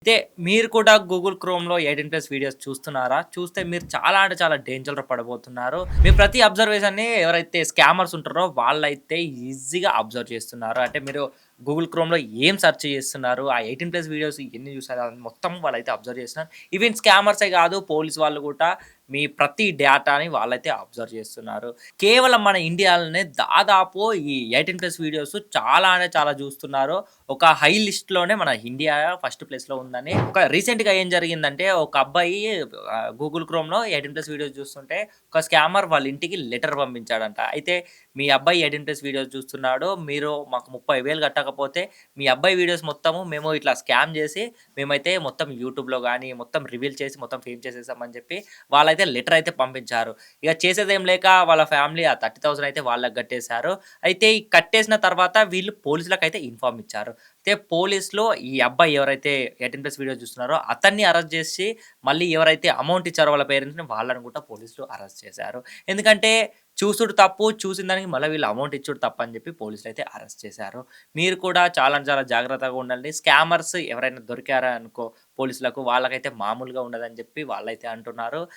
అయితే మీరు కూడా గూగుల్ క్రోమ్‌లో 18+ వీడియోస్ చూస్తున్నారా? చూస్తే మీరు చాలా అంటే చాలా డేంజర్‌లో పడబోతున్నారు. మీ ప్రతి అబ్జర్వేషన్‌ని ఎవరైతే స్కామర్స్ ఉంటారో వాళ్ళైతే ఈజీగా అబ్జర్వ్ చేస్తున్నారు. అంటే మీరు గూగుల్ క్రోమ్‌లో ఏం సెర్చ్ చేస్తున్నారు? ఆ 18+ వీడియోస్ ఎన్ని చూసారు? అది మొత్తం వాళ్ళైతే అబ్జర్వ్ చేస్తున్నారు. ఈవెన్ స్కామర్సే కాదు పోలీస్ వాళ్ళు కూడా మీ ప్రతి డేటాని వాళ్ళైతే అబ్జర్వ్ చేస్తున్నారు. కేవలం మన ఇండియాలోనే దాదాపు ఈ 18+ వీడియోస్ చాలా అంటే చాలా చూస్తున్నారు. ఒక హై లిస్ట్‌లోనే మన ఇండియా ఫస్ట్ ప్లేస్‌లో ఉందని ఒక రీసెంట్‌గా ఏం జరిగిందంటే ఒక అబ్బాయి గూగుల్ క్రోమ్‌లో 18+ వీడియోస్ చూస్తుంటే ఒక స్కామర్ వాళ్ళ ఇంటికి లెటర్ పంపించాడంట. అయితే మీ అబ్బాయి 18+ వీడియోస్ చూస్తున్నాడు. మీరు మాకు 30,000 కట్టకపోతే మీ అబ్బాయి వీడియోస్ మొత్తము మేము ఇట్లా స్కామ్ చేసి మేమైతే మొత్తం యూట్యూబ్‌లో గాని మొత్తం రివీల్ చేసి మొత్తం ఫేమ్ చేసేసామని చెప్పి వాళ్ళైతే లెటర్ అయితే పంపించారు. ఇక చేసేదేం లేక వాళ్ళ ఫ్యామిలీ ఆ 30,000 అయితే వాళ్ళకి కట్టేసారు. అయితే ఈ కట్టేసిన తర్వాత వీళ్ళు పోలీసులకైతే ఇన్ఫార్మ్ ఇచ్చారు. అయితే పోలీసులు ఈ అబ్బాయి ఎవరైతే 18+ వీడియో చూస్తున్నారో అతన్ని అరెస్ట్ చేసి మళ్ళీ ఎవరైతే అమౌంట్ ఇచ్చారో వాళ్ళ పేరెంట్స్‌ని వాళ్ళని కూడా పోలీసులు అరెస్ట్ చేశారు. ఎందుకంటే చూసుడు తప్పు, చూసిన దానికి మళ్ళా వీళ్ళు అమౌంట్ ఇచ్చుడు తప్పని చెప్పి పోలీసులైతే అరెస్ట్ చేశారు. మీరు కూడా చాలా చాలా జాగ్రత్తగా ఉండండి. స్కామర్స్ ఎవరైనా దొరికారా అనుకో పోలీసులకు వాళ్ళకైతే మామూలుగా ఉండదని చెప్పి వాళ్ళైతే అంటున్నారు.